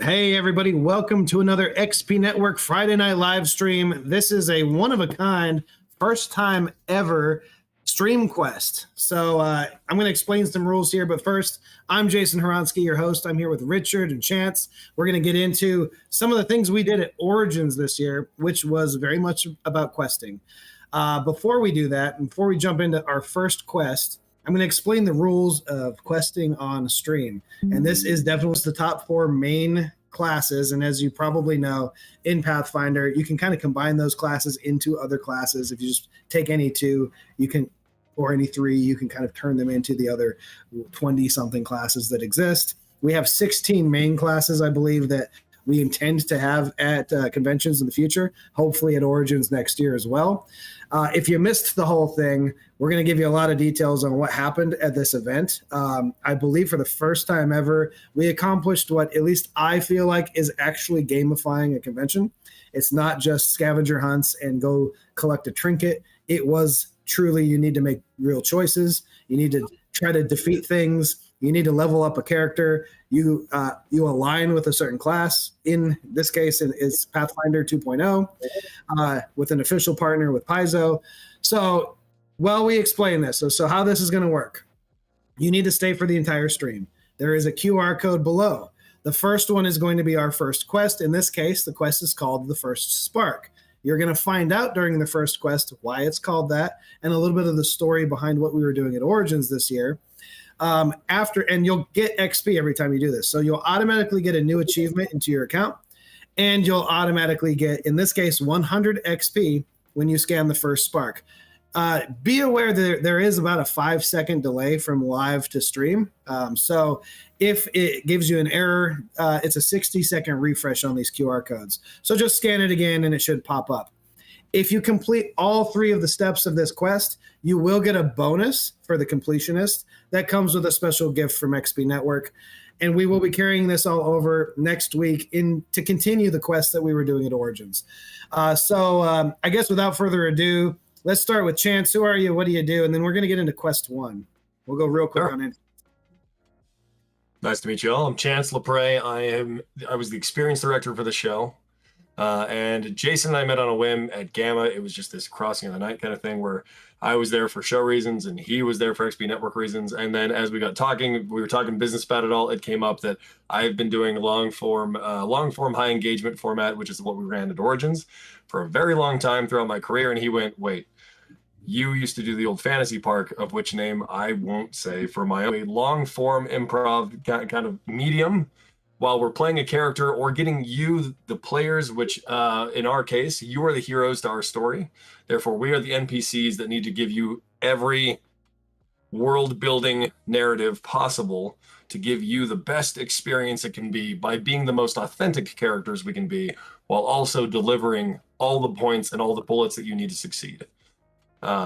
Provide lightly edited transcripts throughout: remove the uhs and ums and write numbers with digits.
Hey, everybody. Welcome to another XP Network Friday Night live stream. This is a one-of-a-kind, first-time ever stream quest. So I'm going to explain some rules here. But first, I'm Jason Horonsky, your host. I'm here with Richard and Chance. We're going to get into some of the things we did at Origins this year, which was very much about questing. Before we do that, and before we jump into our first quest, I'm going to explain the rules of questing on stream. And this is definitely the top four main classes. And as you probably know, in Pathfinder, you can kind of combine those classes into other classes. If you just take any two, you can, or any three, you can kind of turn them into the other 20-something classes that exist. We have 16 main classes, I believe, that we intend to have at conventions in the future, hopefully at Origins next year as well. If you missed the whole thing, we're going to give you a lot of details on what happened at this event. I believe for the first time ever, we accomplished what at least I feel like is actually gamifying a convention. It's not just scavenger hunts and go collect a trinket. It was truly, you need to make real choices. You need to try to defeat things. You need to level up a character. You align with a certain class. In this case, it's Pathfinder 2.0 with an official partner with Paizo. So while we explain this, so how this is going to work, you need to stay for the entire stream. There is a QR code below. The first one is going to be our first quest. In this case, the quest is called The First Spark. You're going to find out during the first quest why it's called that and a little bit of the story behind what we were doing at Origins this year. And you'll get XP every time you do this. So you'll automatically get a new achievement into your account, and you'll automatically get, in this case, 100 XP when you scan the first spark. Be aware that there is about a 5-second delay from live to stream. So if it gives you an error, it's a 60-second refresh on these QR codes. So just scan it again and it should pop up. If you complete all 3 of the steps of this quest, you will get a bonus for the completionist that comes with a special gift from XP Network. And we will be carrying this all over next week to continue the quest that we were doing at Origins. So I guess without further ado, let's start with Chance. Who are you? What do you do? And then we're going to get into quest 1. We'll go real quick on it. Nice to meet you all. I'm Chance Lepre. I was the experience director for the show. And Jason and I met on a whim at Gamma. It was just this crossing of the night kind of thing where I was there for show reasons and he was there for XP Network reasons. And then as we got talking, we were talking business about it all. It came up that I've been doing long form high engagement format, which is what we ran at Origins for a very long time throughout my career. And he went, wait, you used to do the old fantasy park, of which name I won't say, for my own long form improv kind of medium, while we're playing a character or getting you, the players, which in our case, you are the heroes to our story. Therefore, we are the NPCs that need to give you every world-building narrative possible to give you the best experience it can be by being the most authentic characters we can be, while also delivering all the points and all the bullets that you need to succeed.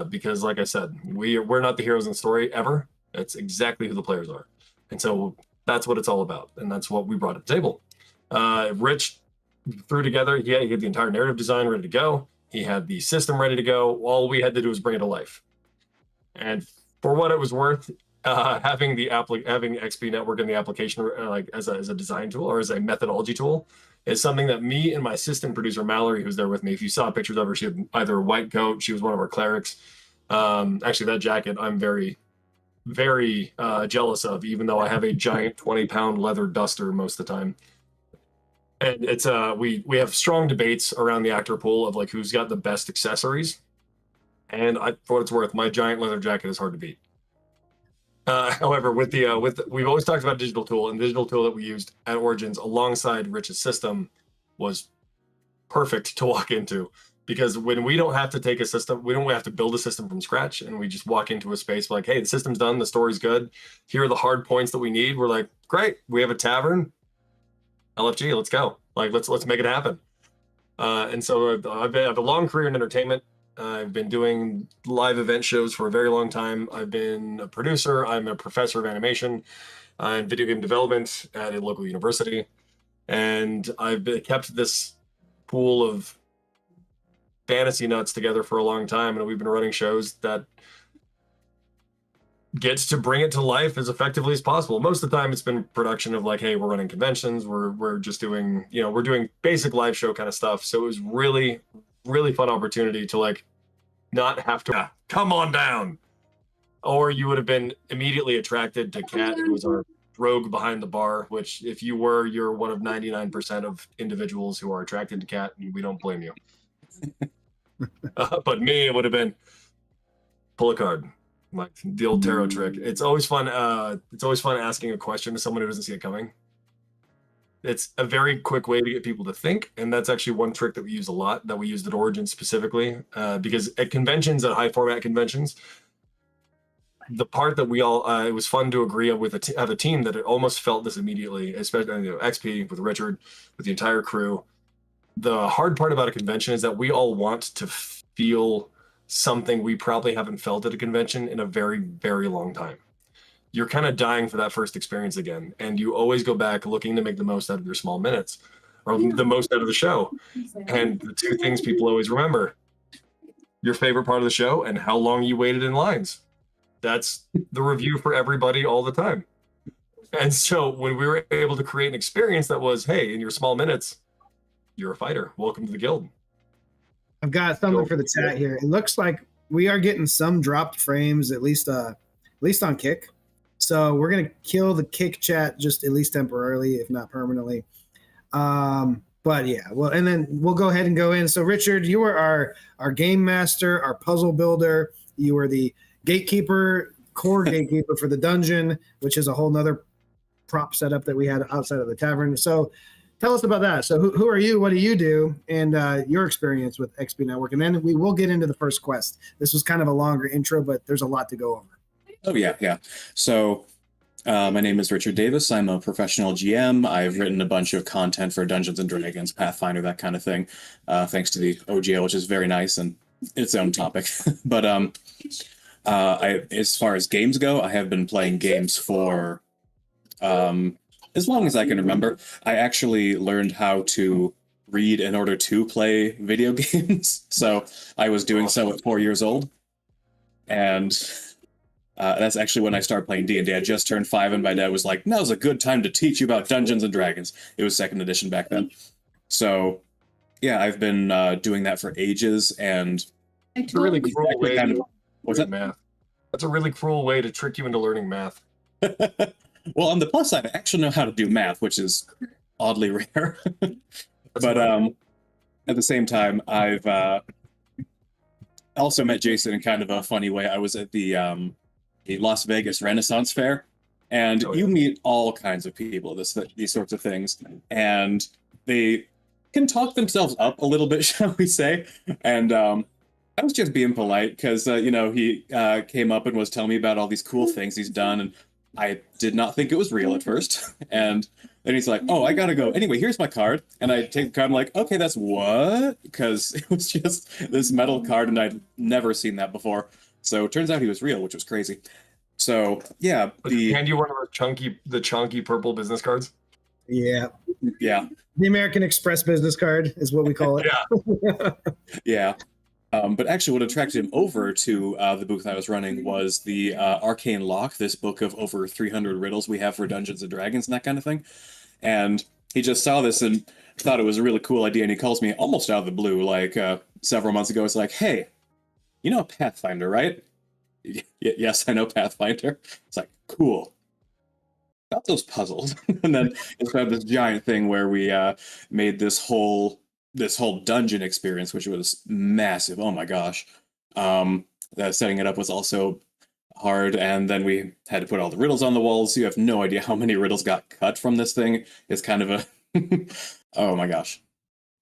Because, like I said, we're not the heroes in the story ever. That's exactly who the players are. And so that's what it's all about, and that's what we brought to the table. Rich threw together, he had the entire narrative design ready to go. He had the system ready to go. All we had to do was bring it to life. And for what it was worth, having XP Network in the application like as a design tool or as a methodology tool is something that me and my assistant producer Mallory, who's there with me, if you saw pictures of her, she had either a white coat, she was one of our clerics. Actually, that jacket I'm very jealous of, even though I have a giant 20-pound leather duster most of the time. And it's we have strong debates around the actor pool of like who's got the best accessories. And for what it's worth, my giant leather jacket is hard to beat. However, we've always talked about digital tool, and the digital tool that we used at Origins alongside Rich's system was perfect to walk into. Because when we don't have to take a system, we don't have to build a system from scratch, and we just walk into a space like, hey, the system's done, the story's good, here are the hard points that we need. We're like, great, we have a tavern, LFG, let's go. Like, let's make it happen. And so I have a long career in entertainment. I've been doing live event shows for a very long time. I've been a producer. I'm a professor of animation and video game development at a local university. And I've kept this pool of fantasy nuts together for a long time, and we've been running shows that gets to bring it to life as effectively as possible. Most of the time it's been production of like, hey, we're running conventions, we're just doing, we're doing basic live show kind of stuff. So it was really, really fun opportunity to like not have to come on down. Or you would have been immediately attracted to Kat, who was our rogue behind the bar, which if you were, you're one of 99% of individuals who are attracted to Kat, and we don't blame you. But me, it would have been pull a card. Like the old tarot trick. It's always fun. It's always fun asking a question to someone who doesn't see it coming. It's a very quick way to get people to think, and that's actually one trick that we use a lot. That we used at Origin specifically, because at conventions, at high format conventions, the part that we all it was fun to agree with have a team that it almost felt this immediately, especially XP with Richard, with the entire crew. The hard part about a convention is that we all want to feel something we probably haven't felt at a convention in a very, very long time. You're kind of dying for that first experience again, and you always go back looking to make the most out of your small minutes or the most out of the show. And the two things people always remember: your favorite part of the show and how long you waited in lines. That's the review for everybody all the time. And so when we were able to create an experience that was, hey, in your small minutes, you're a fighter, welcome to the guild. I've got something for the chat here. It looks like we are getting some dropped frames, at least on Kick. So we're gonna kill the Kick chat just at least temporarily, if not permanently. But yeah, well, and then we'll go ahead and go in. So Richard, you were our game master, our puzzle builder. You were the gatekeeper, core gatekeeper for the dungeon, which is a whole nother prop setup that we had outside of the tavern. So tell us about that. So who are you? What do you do? And your experience with XP Network. And then we will get into the first quest. This was kind of a longer intro, but there's a lot to go over. Oh, yeah. So my name is Richard Davis. I'm a professional GM. I've written a bunch of content for Dungeons & Dragons, Pathfinder, that kind of thing, thanks to the OGL, which is very nice and its own topic. But as far as games go, I have been playing games for as long as I can remember. I actually learned how to read in order to play video games. So I was doing so at 4 years old. And that's actually when I started playing D&D. I just turned 5, and my dad was like, now's a good time to teach you about Dungeons & Dragons. It was 2nd edition back then. So, yeah, I've been doing that for ages, and it's a really cruel way to what's that? Math. That's a really cruel way to trick you into learning math. Well, on the plus side, I actually know how to do math, which is oddly rare. But at the same time, I've also met Jason in kind of a funny way. I was at the Las Vegas Renaissance Fair, and you meet all kinds of people, these sorts of things, and they can talk themselves up a little bit, shall we say. And I was just being polite because, he came up and was telling me about all these cool things he's done, and I did not think it was real at first. And then he's like, oh, I gotta go. Anyway, here's my card. And I take the card, I'm like, okay, that's what? Because it was just this metal card, and I'd never seen that before. So it turns out he was real, which was crazy. So, yeah. And you one of the chunky purple business cards? Yeah. Yeah. The American Express business card is what we call it. Yeah. Yeah. But actually what attracted him over to the booth I was running was the Arcane Lock, this book of over 300 riddles we have for Dungeons & Dragons and that kind of thing. And he just saw this and thought it was a really cool idea, and he calls me almost out of the blue, like several months ago. It's like, hey, you know Pathfinder, right? Yes, I know Pathfinder. It's like, cool. Got those puzzles. And then it's kind of this giant thing where we made this whole dungeon experience, which was massive. Oh my gosh. Setting it up was also hard, and then we had to put all the riddles on the walls. You have no idea how many riddles got cut from this thing. It's kind of a oh my gosh.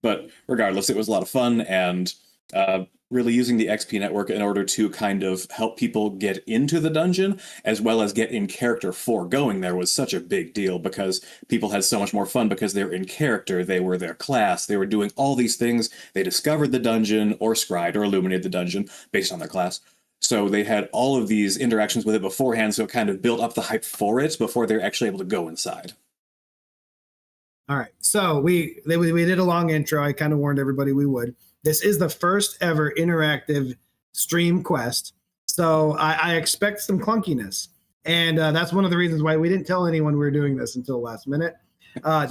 But regardless, it was a lot of fun, and really using the XP network in order to kind of help people get into the dungeon as well as get in character for going there was such a big deal, because people had so much more fun because they were in character, they were their class, they were doing all these things, they discovered the dungeon or scryed or illuminated the dungeon based on their class. So they had all of these interactions with it beforehand, so it kind of built up the hype for it before they're actually able to go inside. All right, so we did a long intro. I kind of warned everybody we would. This is the first ever interactive stream quest. So I expect some clunkiness. And that's one of the reasons why we didn't tell anyone we were doing this until the last minute.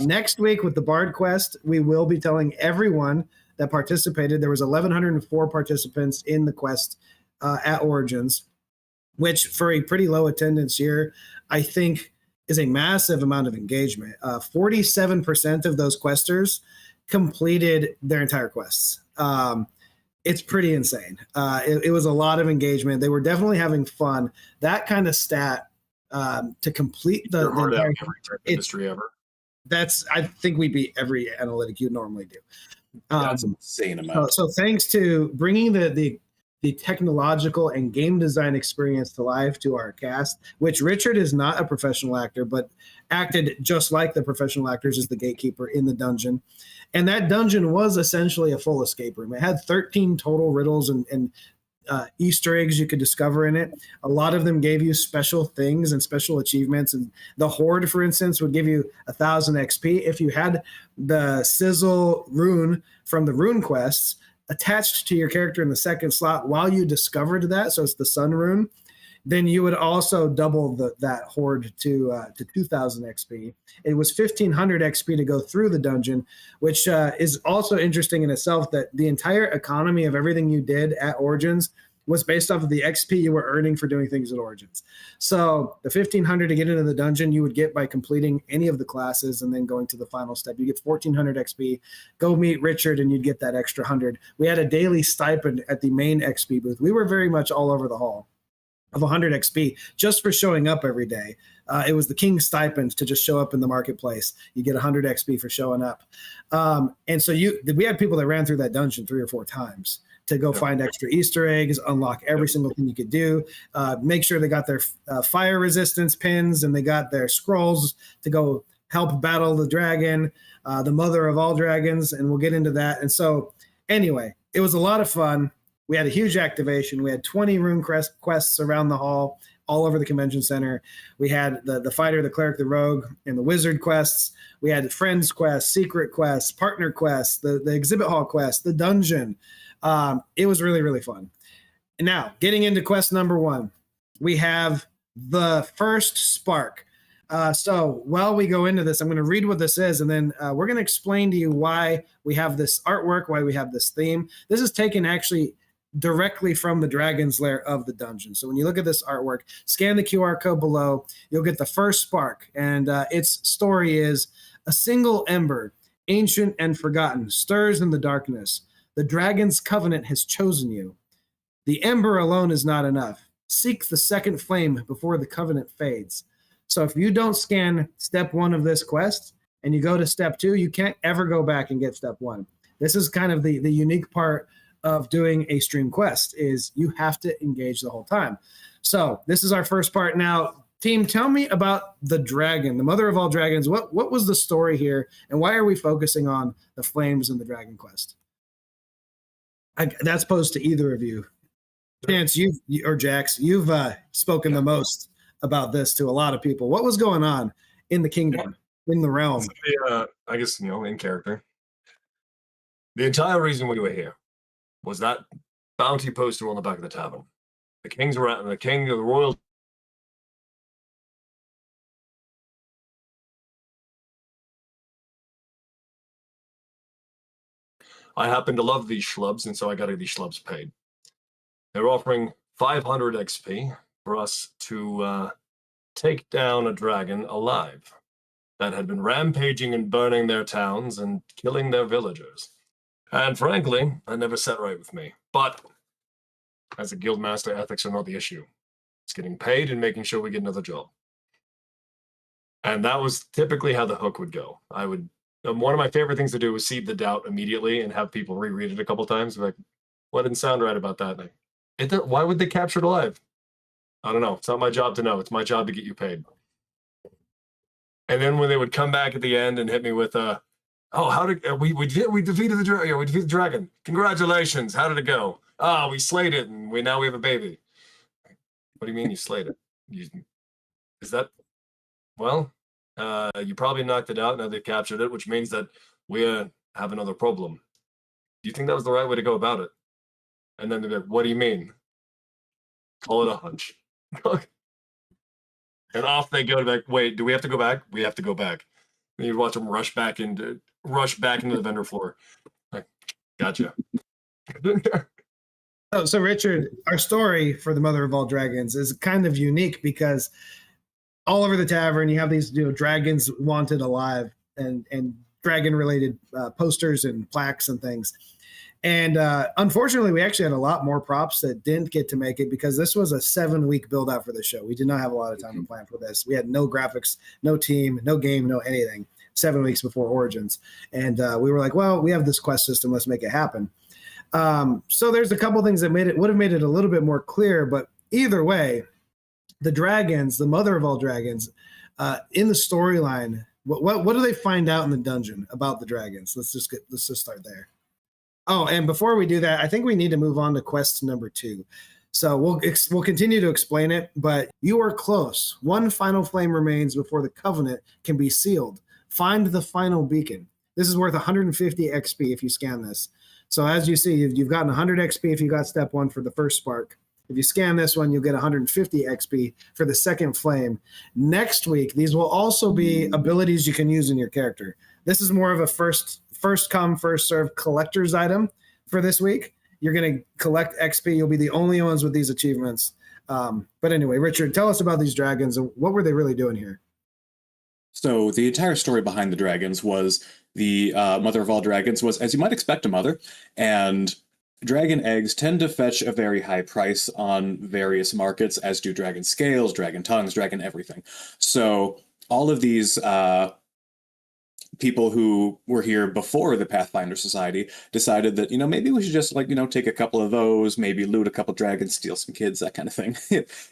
Next week with the Bard Quest, we will be telling everyone that participated. There was 1,104 participants in the quest at Origins, which for a pretty low attendance year, I think is a massive amount of engagement. 47% of those questers completed their entire quests. It's pretty insane. It was a lot of engagement. They were definitely having fun. That kind of stat to complete the entire industry ever. I think we beat every analytic you normally do. That's an insane amount. So thanks to bringing the technological and game design experience to life to our cast, which Richard is not a professional actor, but acted just like the professional actors as the gatekeeper in the dungeon. And that dungeon was essentially a full escape room. It had 13 total riddles and Easter eggs you could discover in it. A lot of them gave you special things and special achievements. And the Horde, for instance, would give you 1,000 XP. If you had the Sizzle rune from the rune quests attached to your character in the second slot while you discovered that, so it's the Sun rune, then you would also double that Horde to 2,000 XP. It was 1,500 XP to go through the dungeon, which is also interesting in itself, that the entire economy of everything you did at Origins was based off of the XP you were earning for doing things at Origins. So the 1,500 to get into the dungeon you would get by completing any of the classes and then going to the final step. You get 1,400 XP. Go meet Richard and you'd get that extra 100. We had a daily stipend at the main XP booth. We were very much all over the hall of 100 XP just for showing up every day. It was the king's stipend to just show up in the marketplace. You get 100 XP for showing up. And so we had people that ran through that dungeon 3 or 4 times to go find extra Easter eggs, unlock every single thing you could do, make sure they got their fire resistance pins and they got their scrolls to go help battle the dragon, the mother of all dragons, and we'll get into that. And so anyway, it was a lot of fun. We had a huge activation. We had 20 rune quests around the hall, all over the convention center. We had the fighter, the cleric, the rogue, and the wizard quests. We had friends quests, secret quests, partner quests, the exhibit hall quest, the dungeon. It was really, really fun. And now, getting into quest number 1, we have the first spark. So while we go into this, I'm going to read what this is, and then we're going to explain to you why we have this artwork, why we have this theme. This is taken actually directly from the Dragon's Lair of the dungeon. So when you look at this artwork, scan the QR code below, you'll get the first spark. And its story is: a single ember, ancient and forgotten, stirs in the darkness. The dragon's covenant has chosen you. The ember alone is not enough. Seek the second flame before the covenant fades. So if you don't scan step 1 of this quest and you go to step 2, you can't ever go back and get step 1. This is kind of the unique part of doing a stream quest, is you have to engage the whole time. So this is our first part. Now, team, tell me about the dragon, the mother of all dragons. What was the story here, and why are we focusing on the flames in the Dragon Quest? That's posed to either of you. Chance, or Jax, you've spoken the most about this to a lot of people. What was going on in the kingdom, in the realm? I guess, in character. The entire reason we were here was that bounty poster on the back of the tavern. The kings were at, the royal. I happen to love these schlubs, and so I got these schlubs paid. They're offering 500 XP for us to take down a dragon alive that had been rampaging and burning their towns and killing their villagers. And frankly, that never sat right with me. But as a guild master, ethics are not the issue. It's getting paid and making sure we get another job. And that was typically how the hook would go. One of my favorite things to do was seed the doubt immediately and have people reread it a couple times. Like, what didn't sound right about that? Like, why would they capture it alive? I don't know. It's not my job to know. It's my job to get you paid. And then when they would come back at the end and hit me with how did we defeated the dragon? We defeated the dragon. Congratulations. How did it go? We slayed it, and now we have a baby. What do you mean you slayed it? Is that? Well, you probably knocked it out. Now they've captured it, which means that we have another problem. Do you think that was the right way to go about it? And then they're like, what do you mean? Call it a hunch. And off they go back. Wait, do we have to go back? We have to go back. And you'd watch them rush back into the vendor floor. Like, gotcha. So Richard, our story for the Mother of All Dragons is kind of unique because all over the tavern you have these dragons wanted alive and dragon related posters and plaques and things. And unfortunately, we actually had a lot more props that didn't get to make it because this was a 7-week build out for the show. We did not have a lot of time to plan for this. We had no graphics, no team, no game, no anything. 7 weeks before Origins. And we were like, well, we have this quest system. Let's make it happen. So there's a couple things that would have made it a little bit more clear. But either way, the dragons, the Mother of All Dragons, in the storyline, what do they find out in the dungeon about the dragons? Let's just start there. Oh, and before we do that, I think we need to move on to quest number 2. So we'll continue to explain it, but you are close. One final flame remains before the covenant can be sealed. Find the final beacon. This is worth 150 XP if you scan this. So as you see, you've gotten 100 XP if you got step 1 for the first spark. If you scan this one, you'll get 150 XP for the second flame. Next week, these will also be abilities you can use in your character. This is more of a first come, first serve collector's item for this week. You're going to collect XP. You'll be the only ones with these achievements. But anyway, Richard, tell us about these dragons and what were they really doing here? So the entire story behind the dragons was the Mother of All Dragons was, as you might expect, a mother, and dragon eggs tend to fetch a very high price on various markets, as do dragon scales, dragon tongues, dragon everything. So all of these people who were here before the Pathfinder Society decided that, maybe we should just take a couple of those, maybe loot a couple dragons, steal some kids, that kind of thing.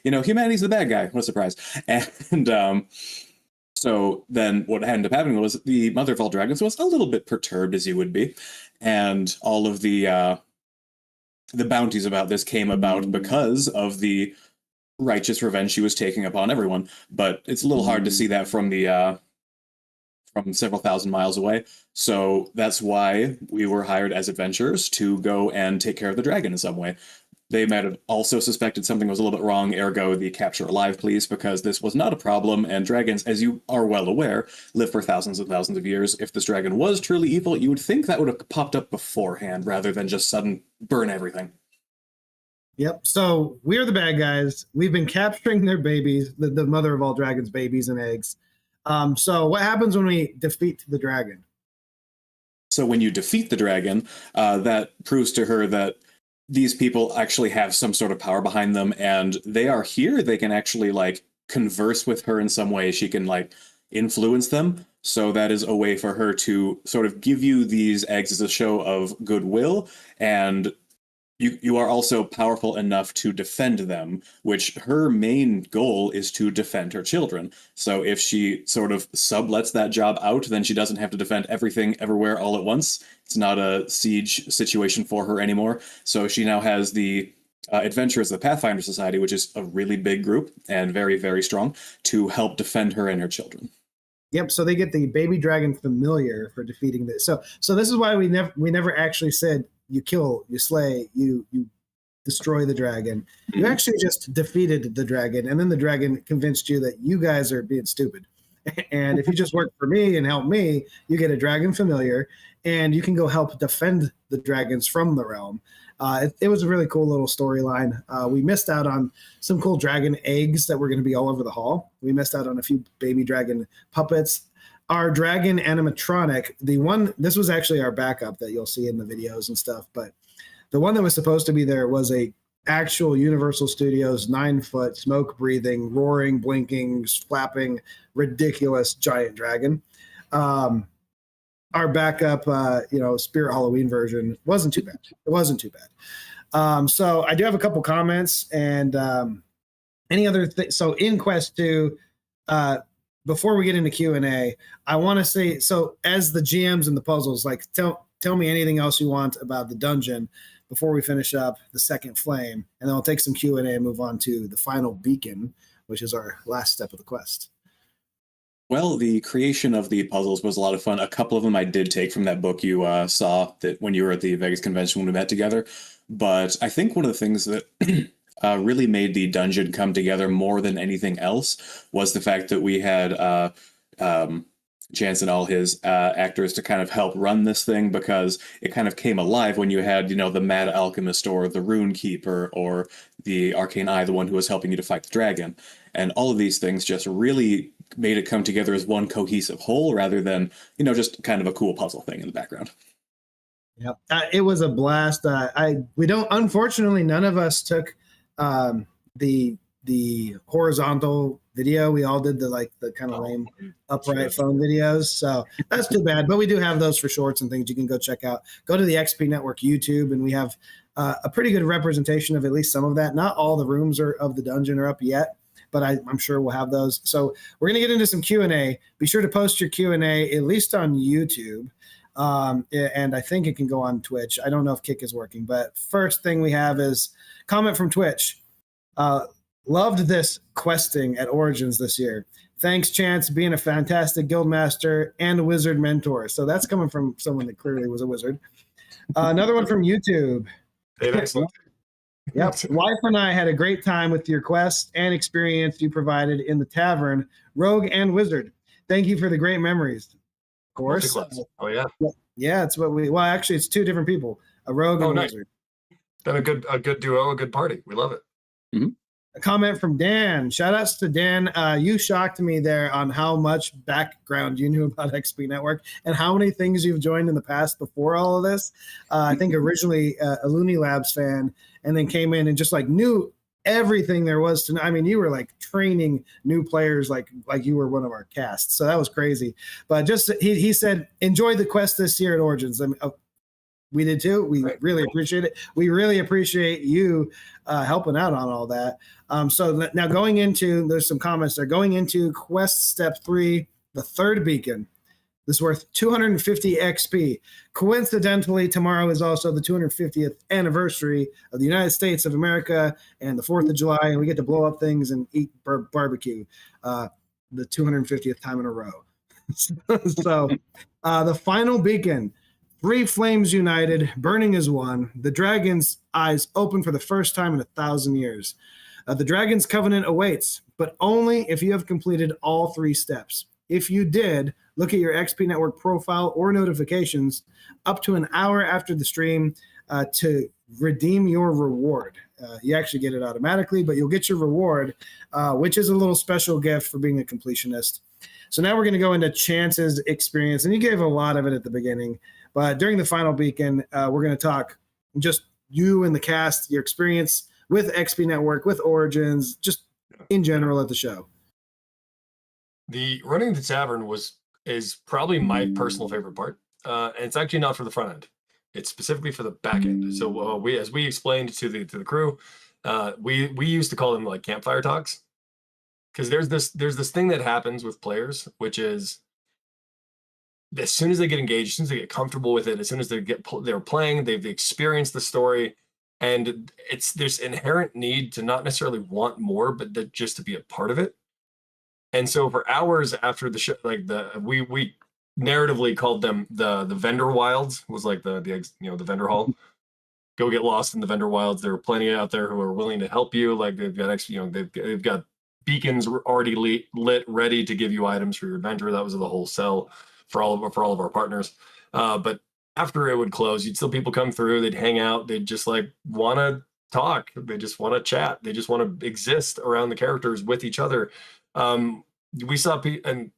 Humanity's the bad guy. What a surprise. And so then what ended up happening was the Mother of All Dragons was a little bit perturbed, as you would be. And all of the bounties about this came about because of the righteous revenge she was taking upon everyone. But it's a little hard to see that from the from several thousand miles away. So that's why we were hired as adventurers to go and take care of the dragon in some way. They might have also suspected something was a little bit wrong, ergo the capture alive, please, because this was not a problem, and dragons, as you are well aware, live for thousands and thousands of years. If this dragon was truly evil, you would think that would have popped up beforehand rather than just sudden burn everything. Yep. So we're the bad guys. We've been capturing their babies, the Mother of All Dragons' babies and eggs. So what happens when we defeat the dragon? So when you defeat the dragon, that proves to her that these people actually have some sort of power behind them, and they are here. They can actually converse with her in some way. She can influence them. So that is a way for her to sort of give you these eggs as a show of goodwill, and you are also powerful enough to defend them, which her main goal is to defend her children. So if she sort of sublets that job out, then she doesn't have to defend everything everywhere all at once. It's not a siege situation for her anymore. So she now has the Adventurers of the Pathfinder Society, which is a really big group and very, very strong, to help defend her and her children. Yep. So they get the baby dragon familiar for defeating this. So this is why we never actually said you kill, you slay, you destroy the dragon. You actually just defeated the dragon, and then the dragon convinced you that you guys are being stupid. And if you just work for me and help me, you get a dragon familiar, and you can go help defend the dragons from the realm. It was a really cool little storyline. We missed out on some cool dragon eggs that were going to be all over the hall. We missed out on a few baby dragon puppets. Our dragon animatronic, this was actually our backup that you'll see in the videos and stuff, but the one that was supposed to be there was a actual Universal Studios 9-foot smoke breathing, roaring, blinking, flapping, ridiculous giant dragon. Our backup, Spirit Halloween version wasn't too bad. It wasn't too bad. So I do have a couple comments and any other thing. So in Quest 2, before we get into Q&A, I want to say, so as the GMs and the puzzles, tell me anything else you want about the dungeon before we finish up the second flame, and then I'll take some Q&A and move on to the final beacon, which is our last step of the quest. Well, the creation of the puzzles was a lot of fun. A couple of them I did take from that book you saw that when you were at the Vegas convention when we met together. But I think one of the things that really made the dungeon come together more than anything else was the fact that we had Chance and all his actors to kind of help run this thing, because it kind of came alive when you had, the Mad Alchemist or the Rune Keeper or the Arcane Eye, the one who was helping you to fight the dragon. And all of these things just really made it come together as one cohesive whole rather than, just kind of a cool puzzle thing in the background. Yeah, it was a blast. Unfortunately, none of us took the horizontal video. We all did the kind of lame upright phone videos. So that's too bad. But we do have those for shorts and things you can go check out. Go to the XP Network YouTube, and we have a pretty good representation of at least some of that. Not all the rooms of the dungeon are up yet, but I'm sure we'll have those. So we're going to get into some Q&A. Be sure to post your Q&A at least on YouTube. And I think it can go on Twitch. I don't know if Kick is working, but first thing we have is comment from Twitch. Loved this questing at Origins this year. Thanks, Chance, being a fantastic guildmaster and a wizard mentor. So that's coming from someone that clearly was a wizard. Another one from YouTube. Hey, excellent. Yep. Wife and I had a great time with your quest and experience you provided in the tavern, Rogue and Wizard. Thank you for the great memories. Of course. Oh, yeah. Yeah, it's actually, it's two different people, a Rogue and a Wizard. Then a good duo, a good party. We love it. Mm-hmm. A comment from Dan. Shout outs to Dan. You shocked me there on how much background you knew about XP Network and how many things you've joined in the past before all of this. I think originally a Looney Labs fan, and then came in and just knew everything there was to know. I mean, you were training new players like you were one of our casts. So that was crazy. But just he said, enjoy the quest this year at Origins. I mean, we did too. We really appreciate it. We really appreciate you helping out on all that. So now there's some comments there. Going into quest step 3, the third beacon. This is worth 250 XP. Coincidentally, tomorrow is also the 250th anniversary of the United States of America and the 4th of July, and we get to blow up things and eat barbecue the 250th time in a row. So the final beacon. 3 flames united, burning as one. The dragon's eyes open for the first time in 1,000 years. The dragon's covenant awaits, but only if you have completed all 3 steps. If you did, look at your XP Network profile or notifications up to an hour after the stream to redeem your reward. You actually get it automatically, but you'll get your reward, which is a little special gift for being a completionist. So now we're going to go into Chance's experience, and you gave a lot of it at the beginning. But during the final beacon, we're going to talk just you and the cast, your experience with XP Network, with Origins, just in general at the show. The running the tavern is probably my personal favorite part. And it's actually not for the front end. It's specifically for the back end. So as we explained to the crew, we used to call them campfire talks, because there's this thing that happens with players, which is, as soon as they get engaged, as soon as they get comfortable with it, as soon as they're playing, they've experienced the story, and there's inherent need to not necessarily want more, but just to be a part of it. And so for hours after the show, we narratively called them the vendor wilds, was the vendor hall. Go get lost in the vendor wilds. There are plenty out there who are willing to help you. They've got they've got beacons already lit, ready to give you items for your adventure. That was the whole sell for all of our partners. But after it would close, you'd still people come through, they'd hang out, they'd just want to talk, they just want to chat, they just want to exist around the characters with each other. We saw and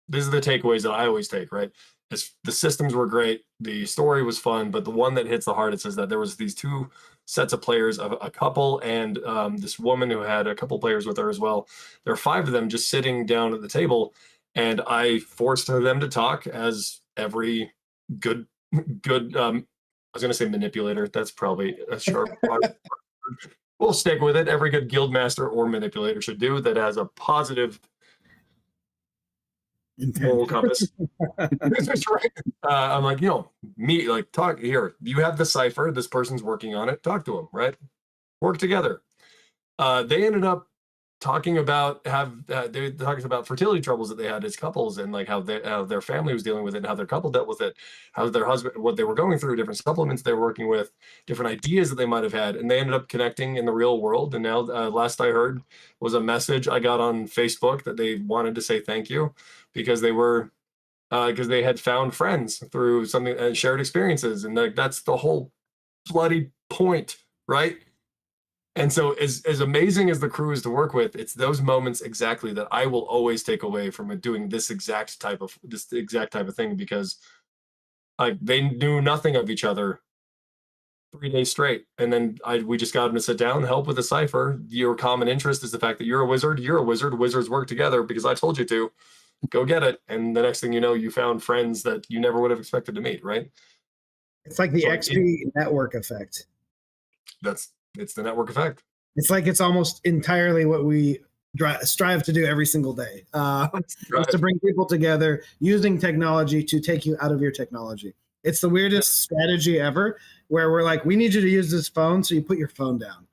these are the takeaways that I always take, right? The systems were great, the story was fun, but the one that hits the hardest is that there was these 2 sets of players, a couple and this woman who had a couple players with her as well. There are 5 of them just sitting down at the table, and I forced them to talk, as every good I was going to say manipulator. That's probably a sharp word. We'll stick with it. Every good guildmaster or manipulator should do that has a positive moral compass. That's right. I'm talk here. You have the cipher. This person's working on it. Talk to him, right? Work together. They ended up talking about they're talking about fertility troubles that they had as couples, and like how their family was dealing with it, and how their couple dealt with it, how their husband, what they were going through, different supplements they were working with, different ideas that they might have had, and they ended up connecting in the real world. And now, last I heard was a message I got on Facebook that they wanted to say thank you because they were because they had found friends through something and shared experiences, and like that's the whole bloody point, right? And so, as amazing as the crew is to work with, it's those moments exactly that I will always take away from doing this exact type of thing, because like they knew nothing of each other 3 days straight, and then we just got them to sit down, help with a cipher. Your common interest is the fact that you're a wizard. You're a wizard. Wizards work together because I told you to. Go get it, and the next thing you know, you found friends that you never would have expected to meet. Right? It's like the XP network effect. It's the network effect. It's like it's almost entirely what we strive to do every single day, is to bring people together using technology to take you out of your technology. It's the weirdest strategy ever, where we're like, we need you to use this phone, so you put your phone down.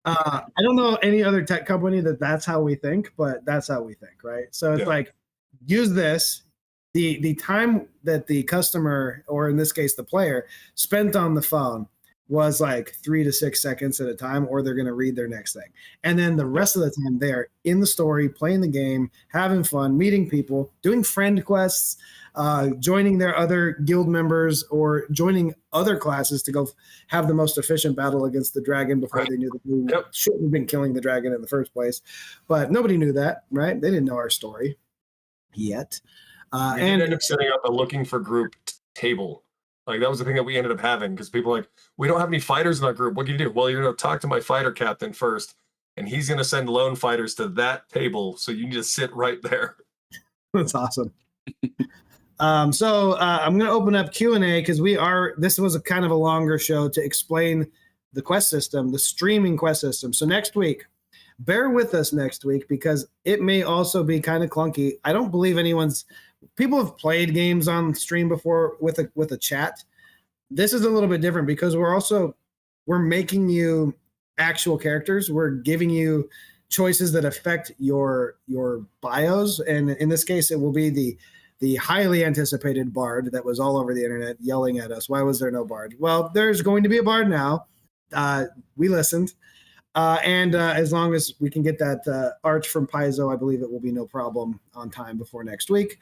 I don't know any other tech company that's how we think, but that's how we think, right? So it's like, use this. The time that the customer, or in this case the player, spent on the phone was like 3 to 6 seconds at a time, or they're going to read their next thing. And then the rest of the time they're in the story, playing the game, having fun, meeting people, doing friend quests, joining their other guild members, or joining other classes to go have the most efficient battle against the dragon before they knew that we shouldn't have been killing the dragon in the first place. But nobody knew that, right? They didn't know our story yet. We did end up setting up a looking for group table. Like that was the thing that we ended up having, because people were like, we don't have any fighters in our group. What do you do? Well, you're going to talk to my fighter captain first, and he's going to send lone fighters to that table. So you need to sit right there. That's awesome. So I'm going to open up Q&A, because this was a kind of a longer show to explain the quest system, the streaming quest system. So next week, bear with us next week, because it may also be kind of clunky. I don't believe people have played games on stream before with a chat. This is a little bit different, because we're making you actual characters. We're giving you choices that affect your bios, and in this case, it will be the highly anticipated bard that was all over the internet yelling at us. Why was there no bard? Well, there's going to be a bard now. We listened. And as long as we can get that arch from Paizo, I believe it will be no problem on time before next week,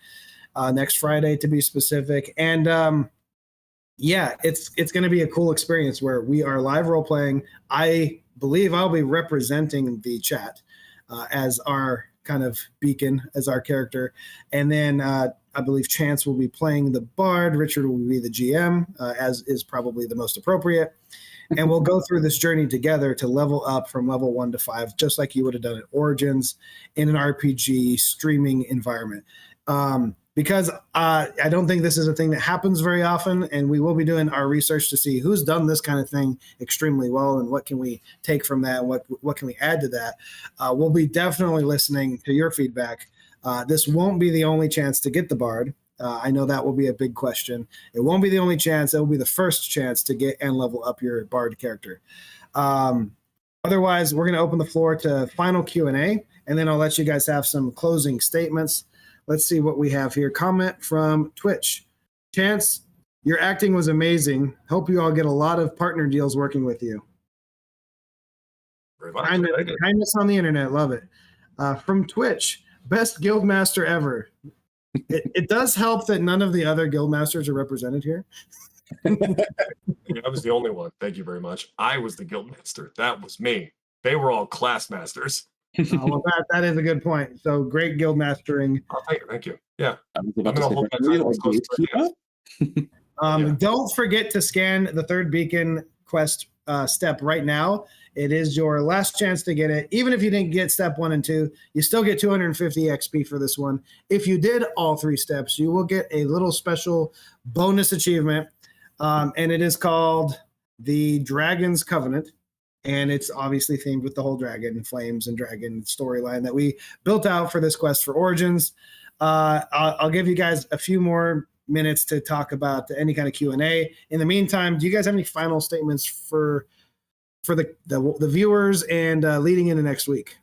next Friday to be specific. And it's going to be a cool experience where we are live role playing. I believe I'll be representing the chat as our kind of beacon, as our character. And then I believe Chance will be playing the bard. Richard will be the GM, as is probably the most appropriate. And we'll go through this journey together to level up from level 1 to 5, just like you would have done at Origins in an RPG streaming environment. Because I don't think this is a thing that happens very often, and we will be doing our research to see who's done this kind of thing extremely well, and what can we take from that, and what can we add to that. We'll be definitely listening to your feedback. This won't be the only chance to get the bard. I know that will be a big question. It won't be the only chance. It will be the first chance to get and level up your bard character. Otherwise, we're going to open the floor to final Q&A, and then I'll let you guys have some closing statements. Let's see what we have here. Comment from Twitch. Chance, your acting was amazing. Hope you all get a lot of partner deals working with you. Kindness on the internet. Love it. From Twitch, best guildmaster ever. It does help that none of the other guildmasters are represented here. I was the only one. Thank you very much. I was the guildmaster. That was me. They were all class masters. Well, that is a good point. So great guild mastering. Oh, thank you. Yeah. Don't forget to scan the third beacon quest step right now. It is your last chance to get it. Even if you didn't get step 1 and 2, you still get 250 XP for this one. If you did all 3 steps, you will get a little special bonus achievement, and it is called the Dragon's Covenant. And it's obviously themed with the whole dragon, flames, and dragon storyline that we built out for this quest for Origins. I'll give you guys a few more minutes to talk about any kind of Q&A. In the meantime, do you guys have any final statements for the viewers and leading into next week?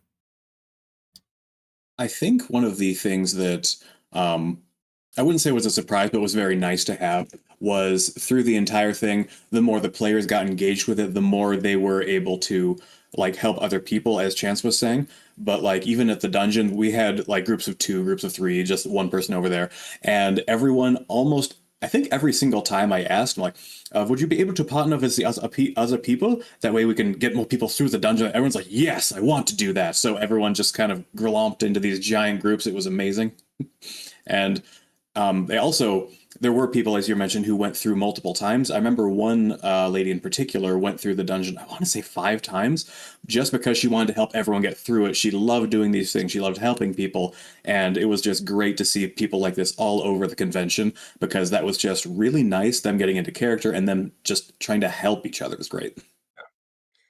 I think one of the things that I wouldn't say was a surprise, but was very nice to have was through the entire thing, the more the players got engaged with it, the more they were able to like help other people, as Chance was saying. But like even at the dungeon, we had like groups of 2, groups of 3, just one person over there, and everyone almost. I think every single time I asked, I'm like, would you be able to partner with the other people? That way we can get more people through the dungeon. Everyone's like, yes, I want to do that. So everyone just kind of glomped into these giant groups. It was amazing. And there were people, as you mentioned, who went through multiple times. I remember one lady in particular went through the dungeon, I want to say 5 times, just because she wanted to help everyone get through it. She loved doing these things. She loved helping people. And it was just great to see people like this all over the convention, because that was just really nice, them getting into character and them just trying to help each other is great.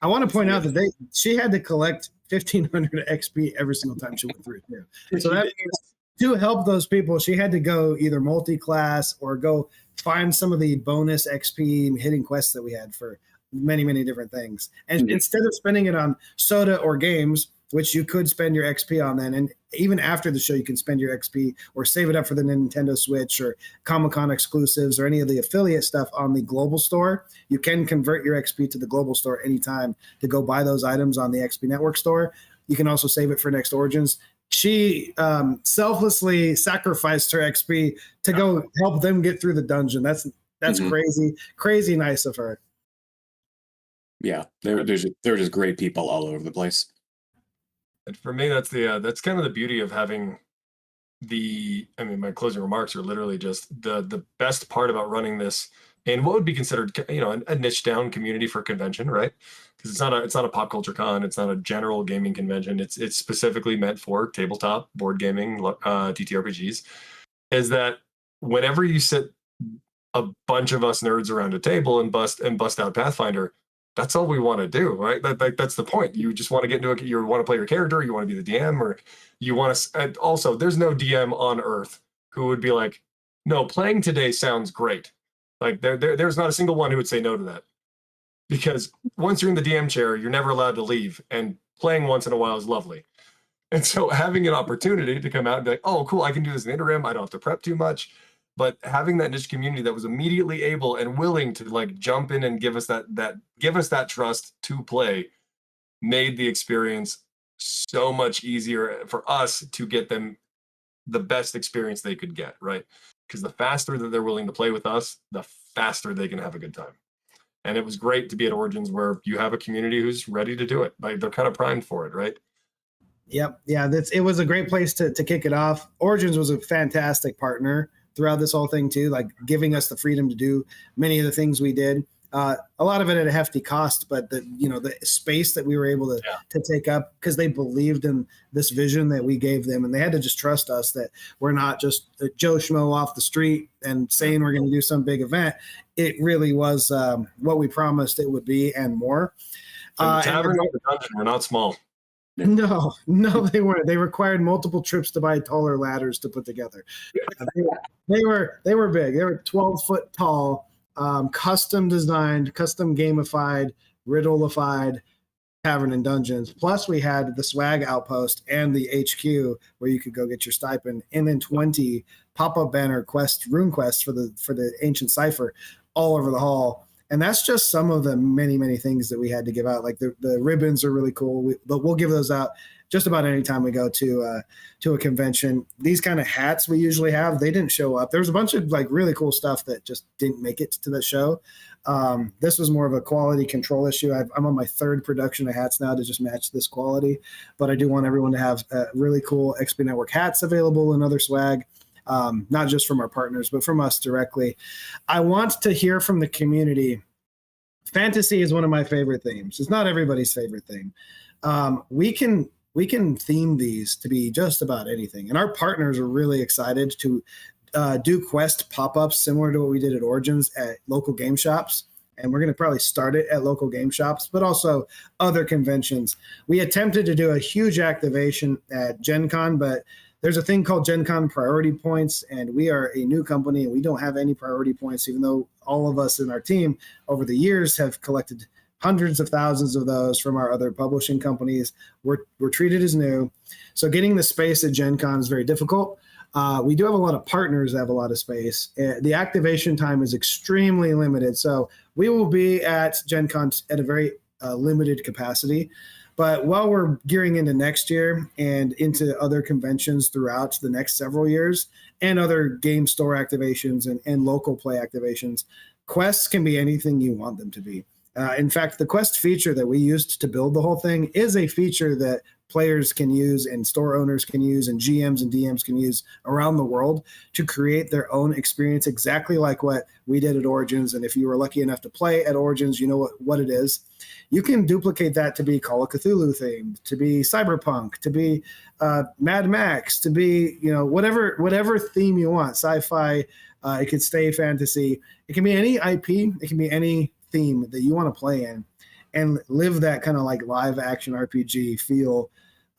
I want to point out that she had to collect 1,500 XP every single time she went through it too. So that means to help those people, she had to go either multi-class or go find some of the bonus XP hitting quests that we had for many, many different things. And instead of spending it on soda or games, which you could spend your XP on then, and even after the show, you can spend your XP or save it up for the Nintendo Switch or Comic-Con exclusives or any of the affiliate stuff on the global store. You can convert your XP to the global store anytime to go buy those items on the XP Network store. You can also save it for next Origins. She selflessly sacrificed her XP to go help them get through the dungeon. That's crazy nice of her. Yeah, they're just great people all over the place. And for me, that's kind of the beauty of having my closing remarks are literally just the best part about running this in what would be considered, a niche down community for convention, right? Because it's not a pop culture con, it's not a general gaming convention. It's specifically meant for tabletop board gaming, TTRPGs. Is that whenever you sit a bunch of us nerds around a table and bust out Pathfinder, that's all we want to do, right? That's the point. You just want to get into you want to play your character, you want to be the DM, or you want to. Also, there's no DM on Earth who would be like, "No, playing today sounds great." Like there's not a single one who would say no to that, because once you're in the DM chair, you're never allowed to leave, and playing once in a while is lovely. And so having an opportunity to come out and be like, "Oh, cool, I can do this in the interim. I don't have to prep too much." But having that niche community that was immediately able and willing to like jump in and give us that trust to play made the experience so much easier for us to get them the best experience they could get, right? Because the faster that they're willing to play with us, the faster they can have a good time. And it was great to be at Origins where you have a community who's ready to do it. Like they're kind of primed for it, right? Yep. Yeah, it was a great place to kick it off. Origins was a fantastic partner throughout this whole thing too, like giving us the freedom to do many of the things we did. A lot of it at a hefty cost, but the space that we were able to take up, because they believed in this vision that we gave them, and they had to just trust us that we're not just a Joe Schmo off the street and saying we're going to do some big event. It really was what we promised it would be and more. And the tavern and the dungeon were not small. No, they weren't. They required multiple trips to buy taller ladders to put together. They were big. They were 12 foot tall, custom designed, custom gamified, riddleified tavern and dungeons. Plus, we had the swag outpost and the HQ where you could go get your stipend, and then 20 pop-up banner rune quests for the ancient cipher all over the hall. And that's just some of the many, many things that we had to give out. Like the ribbons are really cool, but we'll give those out just about any time we go to a convention. These kind of hats we usually have, they didn't show up. There was a bunch of like really cool stuff that just didn't make it to the show. This was more of a quality control issue. I'm on my 3rd production of hats now to just match this quality, but I do want everyone to have really cool XP Network hats available and other swag. Not just from our partners, but from us directly. I want to hear from the community. Fantasy is one of my favorite themes. It's not everybody's favorite theme. We can theme these to be just about anything. And our partners are really excited to do quest pop-ups similar to what we did at Origins at local game shops. And we're going to probably start it at local game shops, but also other conventions. We attempted to do a huge activation at Gen Con, but there's a thing called Gen Con priority points, and we are a new company and we don't have any priority points, even though all of us in our team over the years have collected hundreds of thousands of those from our other publishing companies. We're treated as new. So getting the space at Gen Con is very difficult. We do have a lot of partners that have a lot of space. The activation time is extremely limited. So we will be at Gen Con at a very limited capacity. But while we're gearing into next year and into other conventions throughout the next several years and other game store activations and local play activations, quests can be anything you want them to be. In fact, the quest feature that we used to build the whole thing is a feature that players can use and store owners can use and GMs and DMs can use around the world to create their own experience, exactly like what we did at Origins. And if you were lucky enough to play at Origins, you know what it is. You can duplicate that to be Call of Cthulhu themed, to be Cyberpunk, to be Mad Max, to be, whatever theme you want, sci-fi. It could stay fantasy. It can be any IP. It can be any theme that you want to play in and live that kind of like live action RPG feel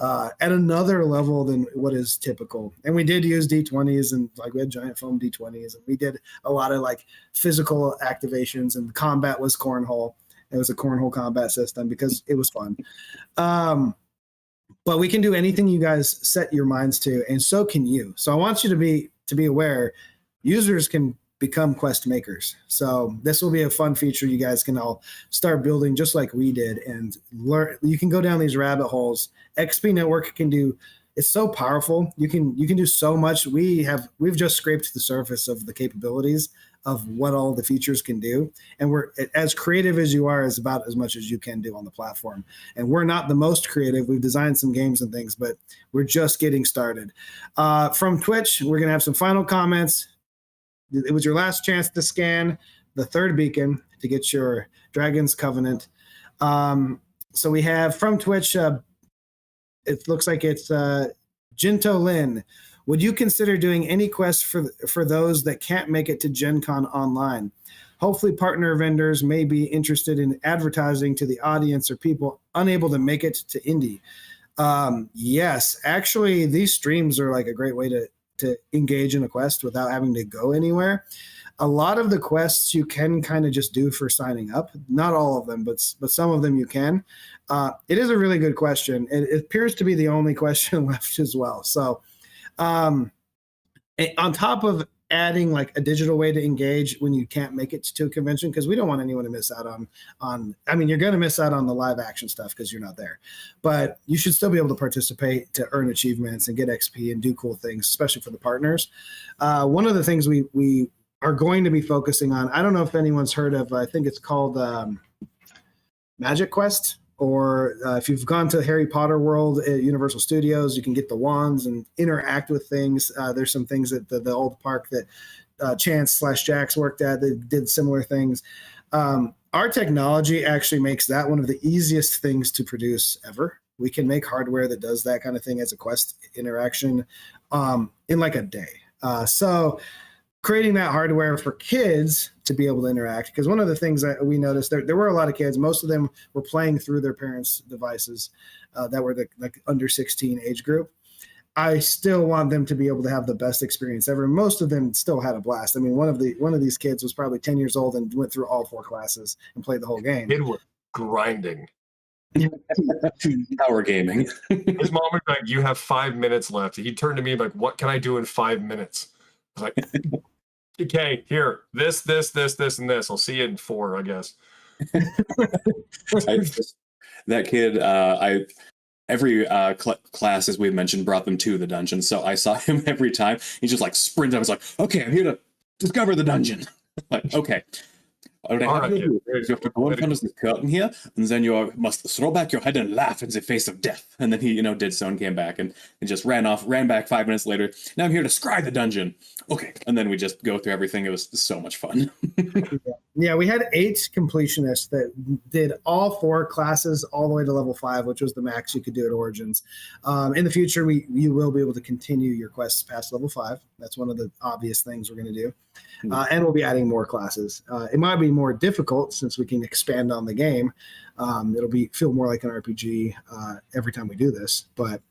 at another level than what is typical. And we did use D20s, and like we had giant foam D20s, and we did a lot of like physical activations, and the combat was cornhole. It was a cornhole combat system because it was fun. But we can do anything you guys set your minds to, and so can you. So I want you to be aware, users can become quest makers. So this will be a fun feature you guys can all start building just like we did and learn. You can go down these rabbit holes. XP Network can do, it's so powerful. You can do so much. We've just scraped the surface of the capabilities of what all the features can do. And we're as creative as you are is about as much as you can do on the platform. And we're not the most creative. We've designed some games and things, but we're just getting started. From Twitch, we're going to have some final comments. It was your last chance to scan the third beacon to get your Dragon's Covenant. So we have from Twitch, it looks like it's Jinto Lin. Would you consider doing any quests for those that can't make it to Gen Con online? Hopefully partner vendors may be interested in advertising to the audience or people unable to make it to Indy. Yes, actually, these streams are like a great way to engage in a quest without having to go anywhere. A lot of the quests you can kind of just do for signing up. Not all of them, but some of them you can. It is a really good question. It appears to be the only question left as well. So on top of adding like a digital way to engage when you can't make it to a convention, because we don't want anyone to miss out on I mean, you're going to miss out on the live action stuff because you're not there, but you should still be able to participate to earn achievements and get XP and do cool things, especially for the partners. One of the things we are going to be focusing on, I don't know if anyone's heard of, I think it's called Magic Quest. Or if you've gone to Harry Potter World at Universal Studios, you can get the wands and interact with things. There's some things at the old park that Chance/Jax worked at that did similar things. Our technology actually makes that one of the easiest things to produce ever. We can make hardware that does that kind of thing as a quest interaction in like a day. So creating that hardware for kids to be able to interact, because one of the things that we noticed, there were a lot of kids, most of them were playing through their parents' devices that were the like under 16 age group. I still want them to be able to have the best experience ever. Most of them still had a blast. I mean, one of these kids was probably 10 years old and went through all 4 classes and played the whole game. Kid was grinding. Power gaming. His mom was like, "You have 5 minutes left." He turned to me like, "What can I do in 5 minutes?" I was like, "Okay, here, this, and this. I'll see you in 4, I guess." That kid, every class, as we've mentioned, brought them to the dungeon. So I saw him every time. He just like sprinted. I was like, "Okay, I'm here to discover the dungeon." Like, okay. What I have to do is you have to go in front of the curtain here, and then you must throw back your head and laugh in the face of death. And then he, did so and came back and just ran back 5 minutes later. Now I'm here to scry the dungeon. Okay. And then we just go through everything. It was so much fun. Yeah, we had 8 completionists that did all 4 classes all the way to level 5, which was the max you could do at Origins. In the future, you will be able to continue your quests past level 5. That's one of the obvious things we're going to do. And we'll be adding more classes. It might be more difficult since we can expand on the game. It'll feel more like an RPG every time we do this. But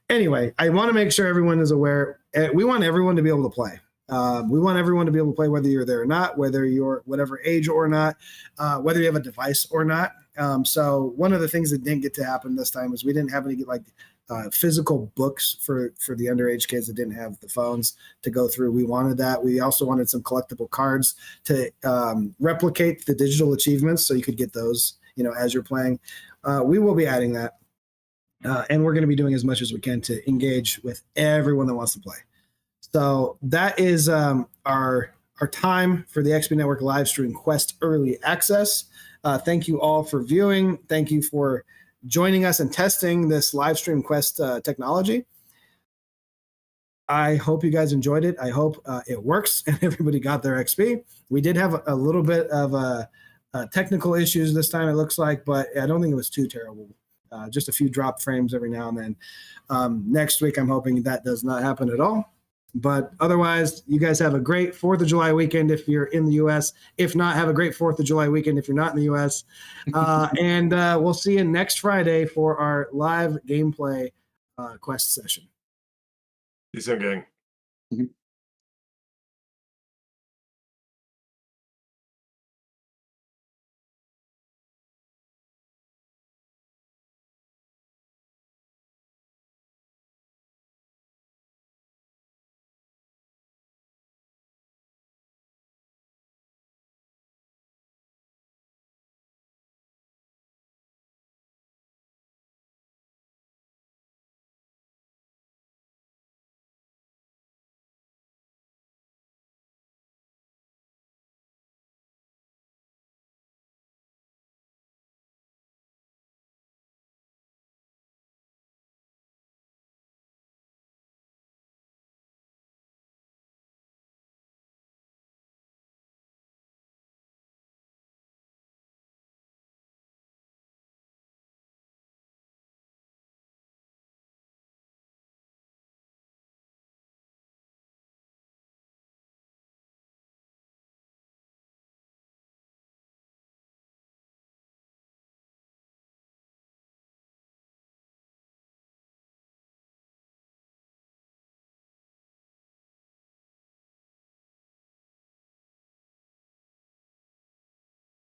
anyway, I want to make sure everyone is aware. We want everyone to be able to play. We want everyone to be able to play whether you're there or not, whether you're whatever age or not, whether you have a device or not. So one of the things that didn't get to happen this time is we didn't have any physical books for the underage kids that didn't have the phones to go through. We wanted that. We also wanted some collectible cards to replicate the digital achievements, so you could get those, as you're playing. We will be adding that, and we're going to be doing as much as we can to engage with everyone that wants to play. So that is our time for the XP Network live stream Quest Early Access. Thank you all for viewing. Thank you for joining us and testing this live stream Quest technology. I hope you guys enjoyed it. I hope it works and everybody got their XP. We did have a little bit of technical issues this time, it looks like, but I don't think it was too terrible. Just a few drop frames every now and then. Next week, I'm hoping that does not happen at all. But otherwise, you guys have a great 4th of July weekend if you're in the U.S. If not, have a great 4th of July weekend if you're not in the U.S. And we'll see you next Friday for our live gameplay Quest session. See you soon, gang.